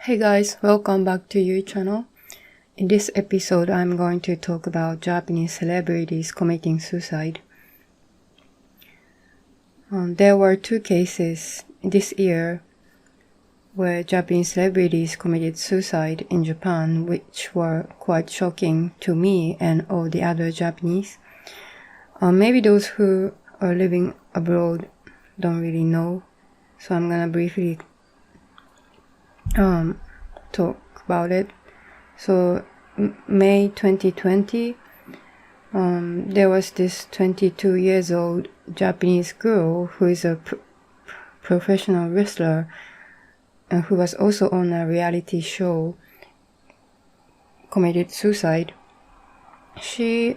Hey guys, welcome back to your channel. In this episode, I'm going to talk about Japanese celebrities committing suicide. There were two cases this year where Japanese celebrities committed suicide in Japan, which were quite shocking to me and all the other Japanese. Maybe those who are living abroad don't really know, so I'm gonna briefly talk about it. So May 2020, there was this 22 years old Japanese girl who is a professional wrestler and who was also on a reality show, committed suicide. She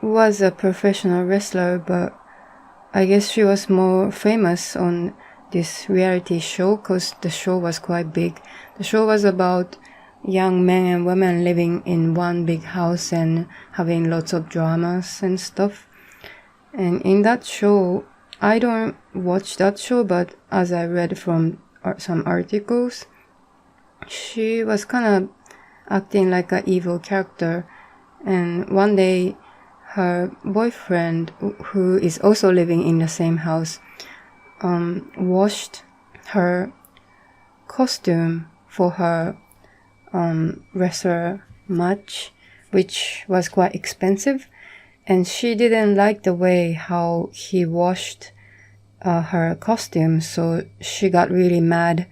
was a professional wrestler, but I guess she was more famous on this reality show because the show was quite big. The show was about young men and women living in one big house and having lots of dramas and stuff. And in that show, I don't watch that show, but as I read from some articles, she was kind of acting like an evil character. And one day, her boyfriend, who is also living in the same house, washed her costume for her wrestler match, which was quite expensive, and she didn't like the way how he washed her costume, so she got really mad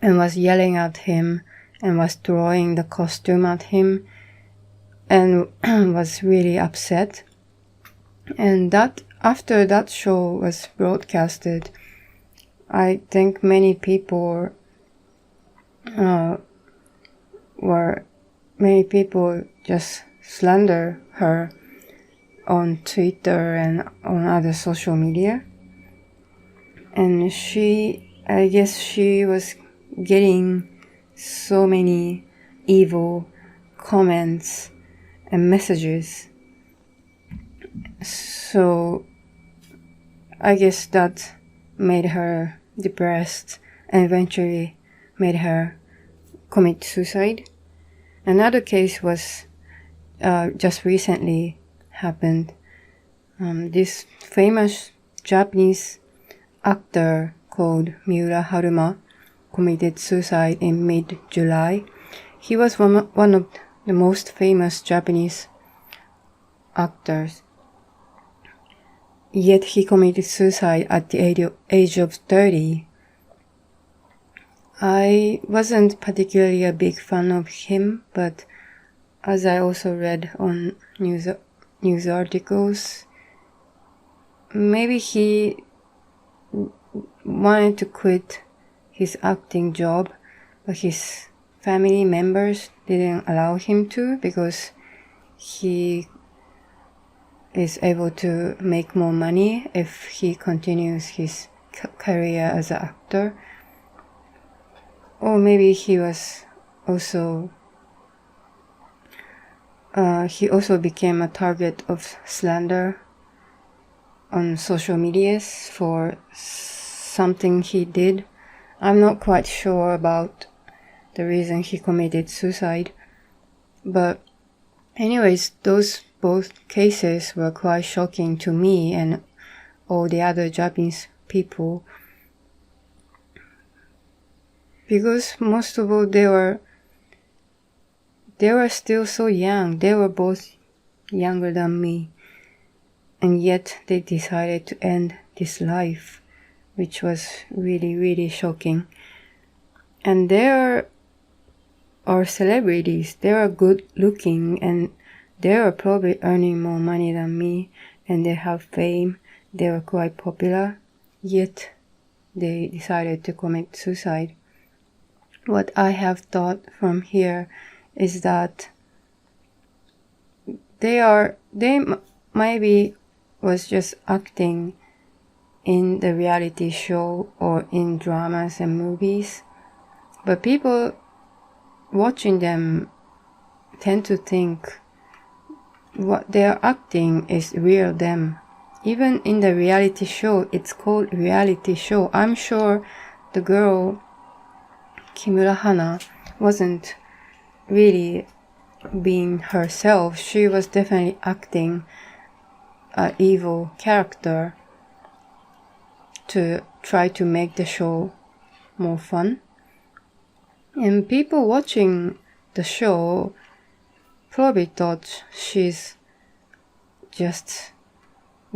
and was yelling at him and was throwing the costume at him and was really upset. And that after that show was broadcasted, I think many people just slander her on Twitter and on other social media. And I guess she was getting so many evil comments and messages. So I guess that made her depressed and eventually made her commit suicide. Another case was just recently happened. This famous Japanese actor called Miura Haruma committed suicide in mid-July. He was one of the most famous Japanese actors. Yet he committed suicide at the age of 30. I wasn't particularly a big fan of him, but as I also read on news articles, maybe he wanted to quit his acting job, but his family members didn't allow him to because he is able to make more money if he continues his career as an actor. Or maybe he also became a target of slander on social medias for something he did. I'm not quite sure about the reason he committed suicide, but anyways, those both cases were quite shocking to me and all the other Japanese people, because most of all they were still so young. They were both younger than me, and yet they decided to end this life, which was really, really shocking. And there are celebrities. They are good looking and they are probably earning more money than me, and they have fame. They are quite popular, yet they decided to commit suicide. What I have thought from here is that they maybe was just acting in the reality show or in dramas and movies, but people watching them tend to think what they are acting is real them. Even in the reality show, it's called reality show. I'm sure the girl Kimura Hana wasn't really being herself. She was definitely acting an evil character to try to make the show more fun. And people watching the show probably thought she's just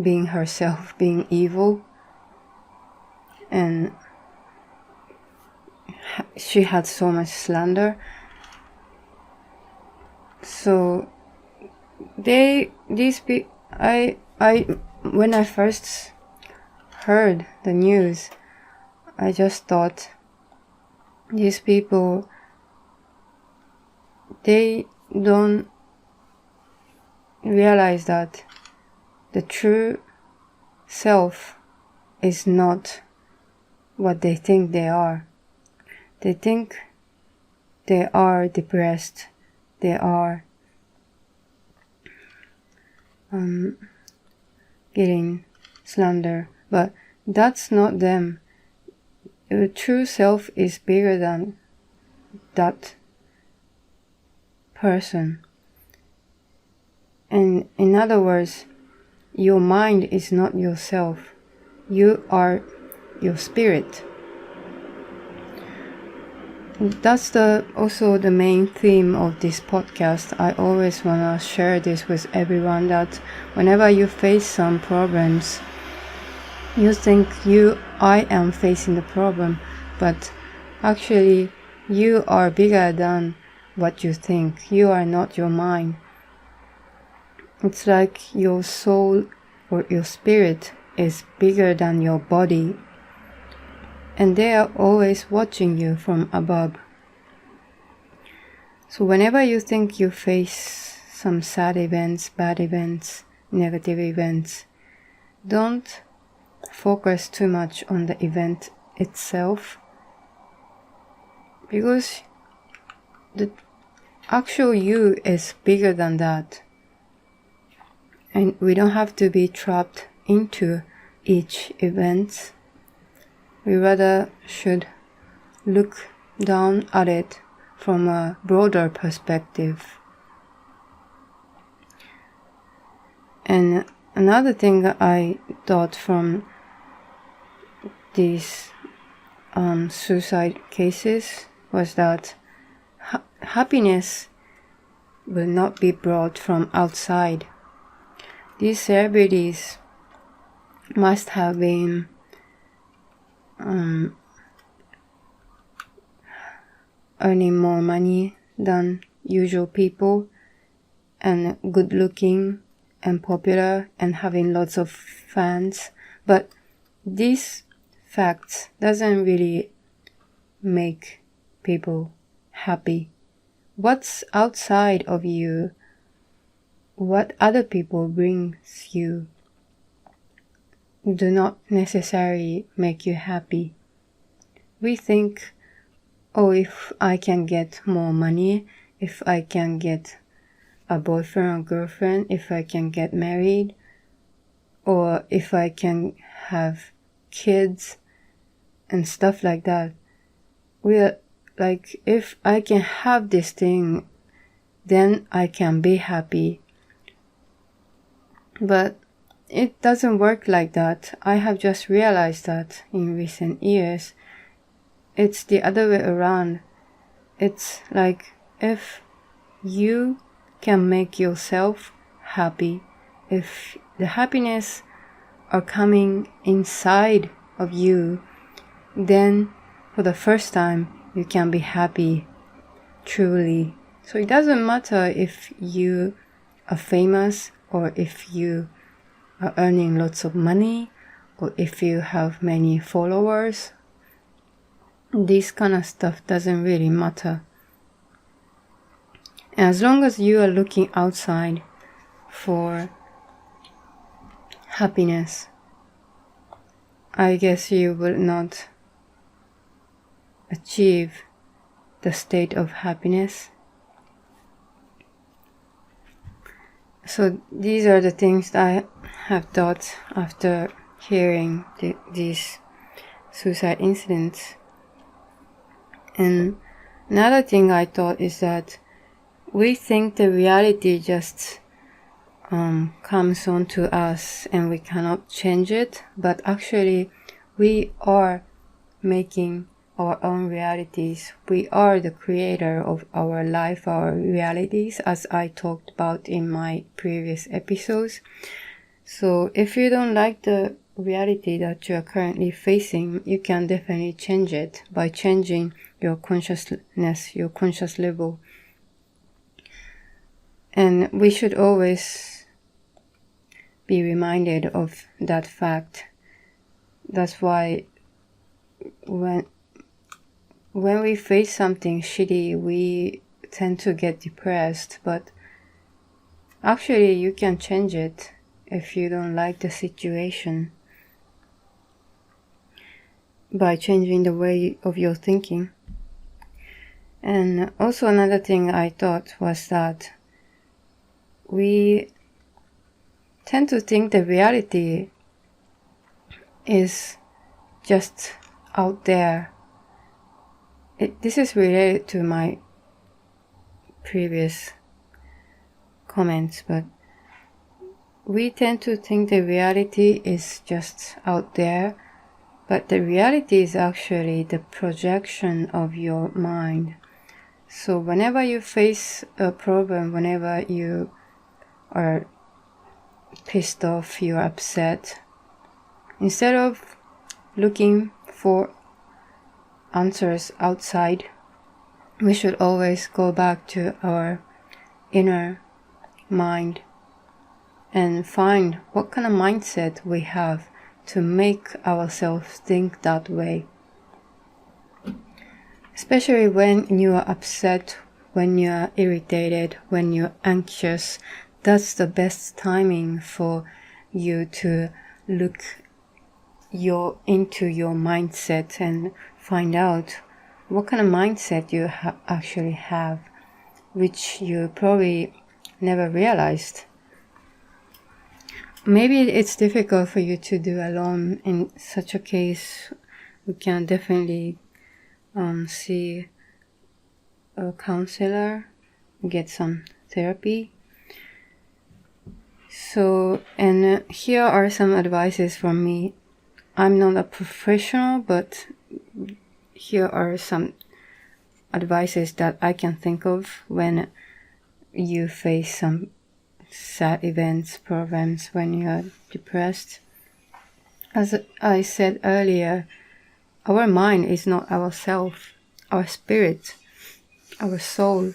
being herself, being evil. And she had so much slander. So when I first heard the news, I just thought these people, they don't realize that the true self is not what they think they are. They think they are depressed, they are getting slander, but that's not them. The true self is bigger than that person. And in other words, your mind is not yourself. You are your spirit. That's also the main theme of this podcast. I always want to share this with everyone, that whenever you face some problems, you think I am facing the problem, but actually you are bigger than what you think. You are not your mind. It's like your soul or your spirit is bigger than your body, and they are always watching you from above. So whenever you think you face some sad events, bad events, negative events, don't focus too much on the event itself, because the actual you is bigger than that. And we don't have to be trapped into each event. We rather should look down at it from a broader perspective. And another thing I thought from these suicide cases was that happiness will not be brought from outside. These celebrities must have been earning more money than usual people, and good looking and popular and having lots of fans, but these facts doesn't really make people happy. What's outside of you, what other people brings you, do not necessarily make you happy. We think, oh, if I can get more money, if I can get a boyfriend or girlfriend, if I can get married, or if I can have kids and stuff like that. We're like, if I can have this thing, then I can be happy. But it doesn't work like that. I have just realized that in recent years. It's the other way around. It's like, if you can make yourself happy, if the happiness are coming inside of you, then for the first time you can be happy truly. So it doesn't matter if you are famous, or if you are earning lots of money, or if you have many followers. This kind of stuff doesn't really matter. As long as you are looking outside for happiness, I guess you will not achieve the state of happiness. So these are the things that I have thought after hearing these suicide incidents. And another thing I thought is that we think the reality just comes onto us and we cannot change it, but actually we are making our own realities. We are the creator of our life, our realities, as I talked about in my previous episodes. So if you don't like the reality that you are currently facing, you can definitely change it by changing your consciousness, your conscious level. And we should always be reminded of that fact. That's why when we face something shitty, we tend to get depressed, but actually you can change it if you don't like the situation by changing the way of your thinking. And also another thing I thought was that we tend to think the reality is just out there. This is related to my previous comments, but we tend to think the reality is just out there, but the reality is actually the projection of your mind. So whenever you face a problem, whenever you are pissed off, you're upset, instead of looking for answers outside, we should always go back to our inner mind and find what kind of mindset we have to make ourselves think that way. Especially when you are upset, when you are irritated, when you're anxious, that's the best timing for you to look into your mindset and find out what kind of mindset you actually have, which you probably never realized. Maybe it's difficult for you to do alone. In such a case, we can definitely see a counselor, get some therapy. So, and here are some advices from me. I'm not a professional, but here are some advices that I can think of when you face some sad events, problems, when you are depressed. As I said earlier, our mind is not ourself. Our spirit, our soul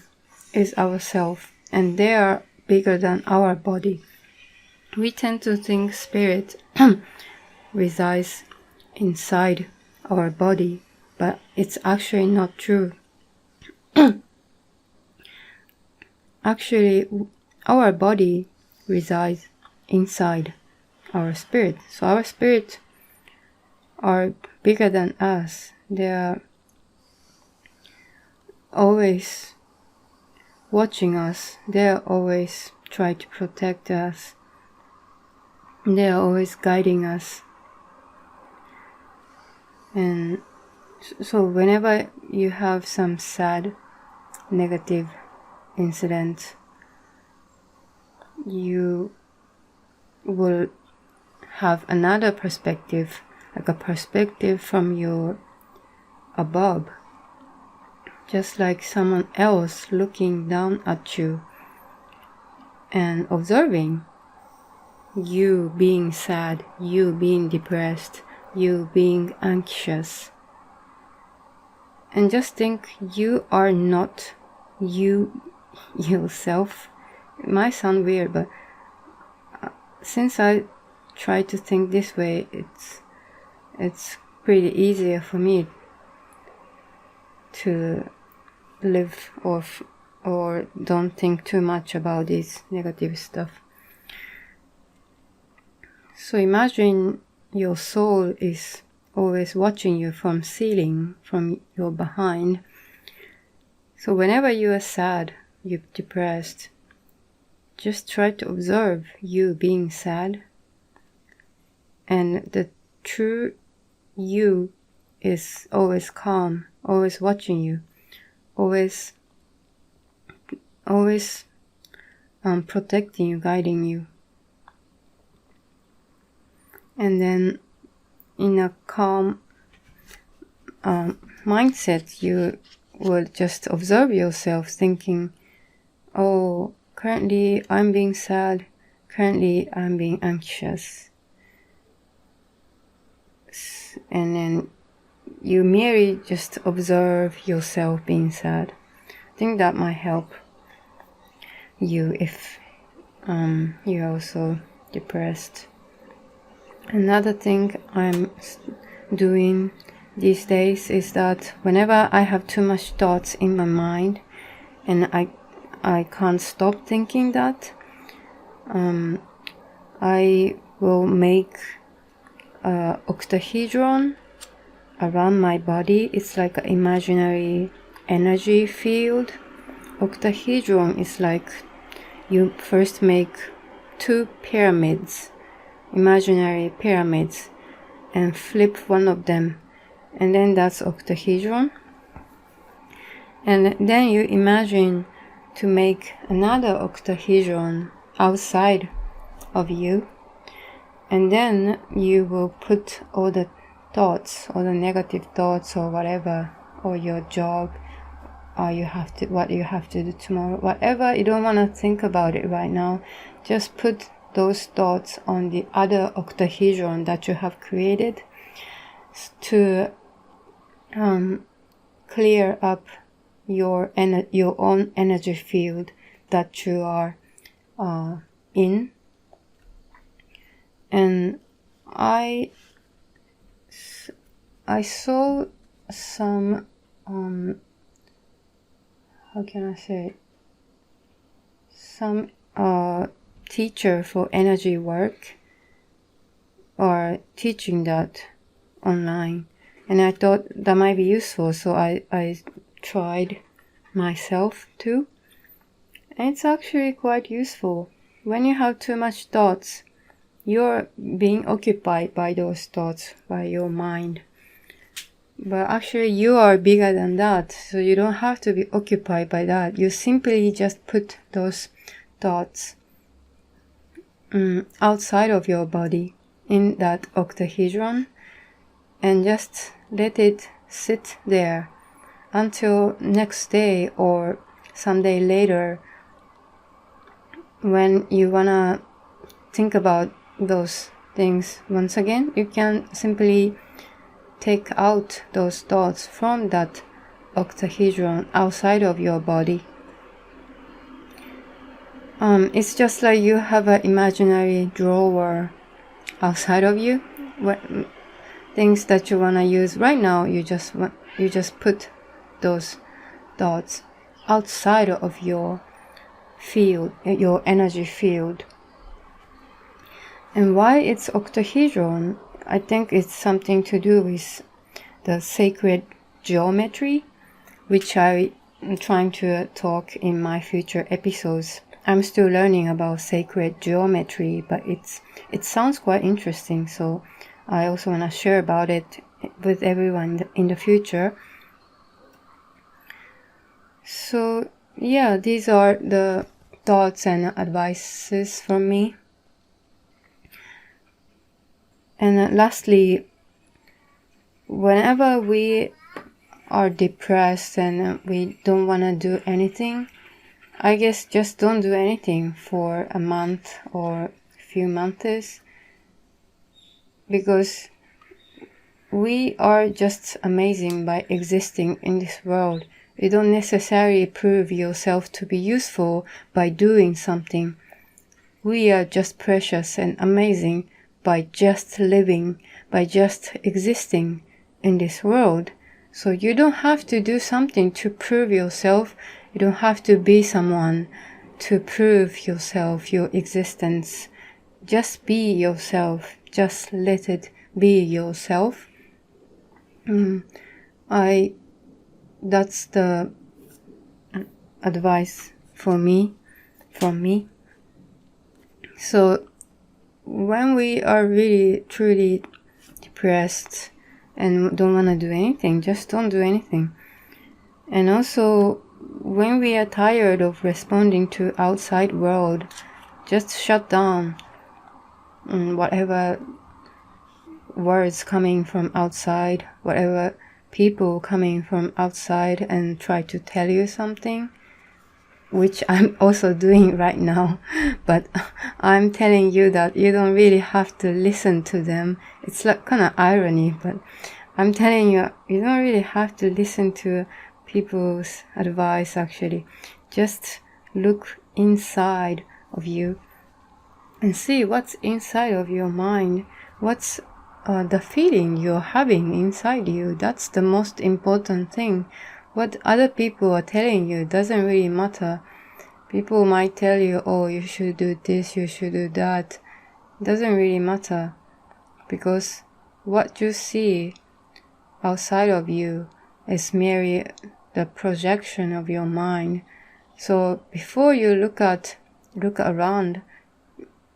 is ourself, and they are bigger than our body. We tend to think spirit resides inside our body, but it's actually not true. Actually, our body resides inside our spirit. So our spirit are bigger than us. They are always watching us. They are always trying to protect us. They are always guiding us. And so whenever you have some sad, negative incident, you will have another perspective, like a perspective from your above, just like someone else looking down at you and observing you being sad, you being depressed, you being anxious. And just think you are not you yourself. It might sound weird, but since I try to think this way, it's pretty easier for me to live off or don't think too much about this negative stuff. So imagine your soul is always watching you from ceiling, from your behind. So whenever you are sad, you're depressed, just try to observe you being sad. And the true you is always calm. always watching you, always protecting you, guiding you. And then in a calm mindset, you will just observe yourself thinking, oh, currently I'm being sad, currently I'm being anxious. And then you merely just observe yourself being sad. I think that might help you if you're also depressed. Another thing I'm doing these days is that whenever I have too much thoughts in my mind and I can't stop thinking that, I will make an octahedron around my body. It's like an imaginary energy field. Octahedron is like you first make 2 pyramids, imaginary pyramids, and flip one of them, and then that's octahedron. And then you imagine to make another octahedron outside of you, and then you will put all the thoughts, all the negative thoughts or whatever, or your job, or what you have to do tomorrow, whatever you don't want to think about it right now, just put those thoughts on the other octahedron that you have created to clear up your own energy field that you are in. And I saw some how can I say, some teacher for energy work or teaching that online, and I thought that might be useful, so I tried myself too, and it's actually quite useful. When you have too much thoughts, you're being occupied by those thoughts, by your mind. But actually you are bigger than that, so you don't have to be occupied by that. You simply just put those thoughts outside of your body in that octahedron and just let it sit there until next day or someday later when you wanna think about those things once again. You can simply take out those thoughts from that octahedron outside of your body. It's just like you have an imaginary drawer outside of you. Things that you want to use right now, you just put those thoughts outside of your field, your energy field. And why it's octahedron? I think it's something to do with the sacred geometry, which I'm trying to talk in my future episodes. I'm still learning about sacred geometry, but it sounds quite interesting, so I also want to share about it with everyone in the future. So yeah, these are the thoughts and advices from me. And lastly, whenever we are depressed and we don't want to do anything, I guess just don't do anything for a month or a few months, because we are just amazing by existing in this world. You don't necessarily prove yourself to be useful by doing something. We are just precious and amazing by just living, by just existing in this world. So you don't have to do something to prove yourself. You don't have to be someone to prove yourself, your existence. Just be yourself. Just let it be yourself. That's the advice from me. So when we are really truly depressed and don't want to do anything, just don't do anything. And also, when we are tired of responding to outside world, just shut down whatever words coming from outside, whatever people coming from outside and try to tell you something, which I'm also doing right now. But I'm telling you that you don't really have to listen to them. It's like kind of irony, but I'm telling you, you don't really have to listen to people's advice actually. Just look inside of you and see what's inside of your mind. What's the feeling you're having inside you. That's the most important thing. What other people are telling you doesn't really matter. People might tell you, oh, you should do this, you should do that. It doesn't really matter, because what you see outside of you is merely the projection of your mind. So before you look around,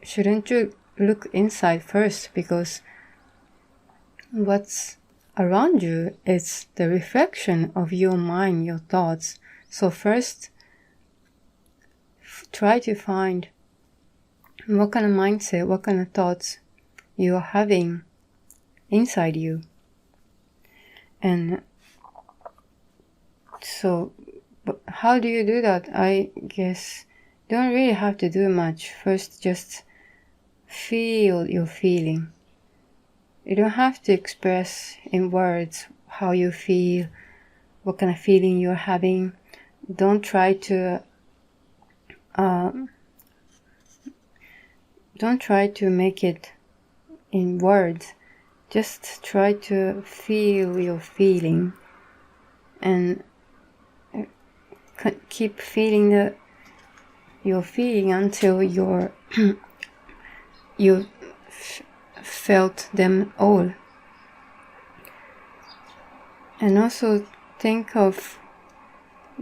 shouldn't you look inside first? Because what's around you is the reflection of your mind, your thoughts. So first, try to find what kind of mindset, what kind of thoughts you are having inside you. And so, but how do you do that? I guess you don't really have to do much. First, just feel your feeling. You don't have to express in words how you feel, what kind of feeling you're having. Don't try to make it in words. Just try to feel your feeling and keep feeling your feeling until you felt them all. And also think of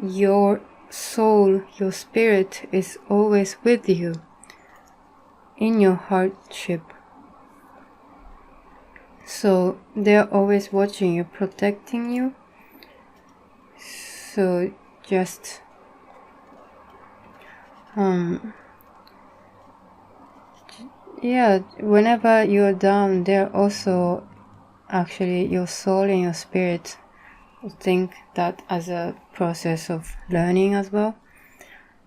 your soul, your spirit is always with you in your hardship. So they're always watching you, protecting you. So just whenever you're down, they're also actually your soul and your spirit think that as a process of learning as well.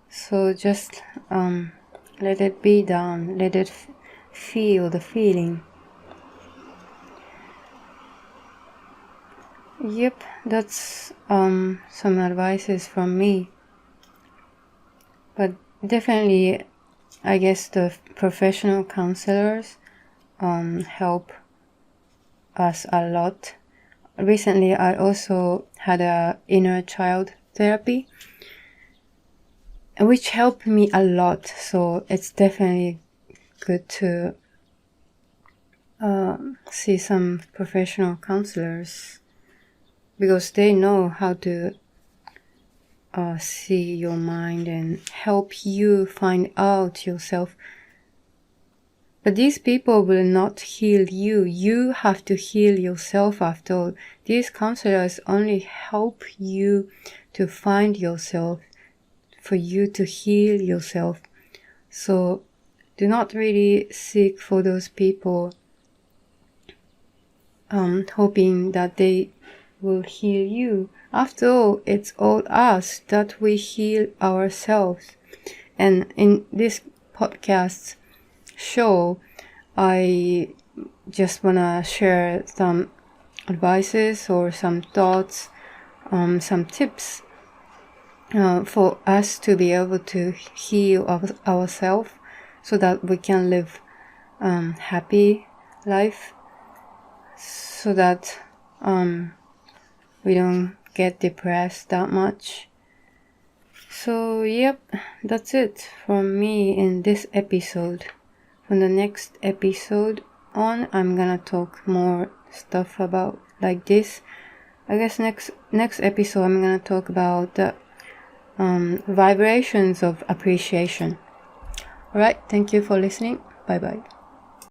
So just let it be down, let it feel the feeling. Yep, that's some advices from me. But definitely, I guess the professional counselors help us a lot. Recently, I also had a inner child therapy, which helped me a lot. So it's definitely good to see some professional counselors, because they know how to see your mind and help you find out yourself. But these people will not heal you. You have to heal yourself after all. These counselors only help you to find yourself, for you to heal yourself. So do not really seek for those people hoping that they will heal you. After all, it's all us that we heal ourselves. And in this podcast show, I just wanna share some advices or some thoughts, some tips for us to be able to heal ourselves, so that we can live happy life, so that we don't get depressed that much. So yep, that's it from me in this episode. From the next episode on, I'm gonna talk more stuff about like this. I guess next episode I'm gonna talk about the vibrations of appreciation. Alright, thank you for listening. Bye bye.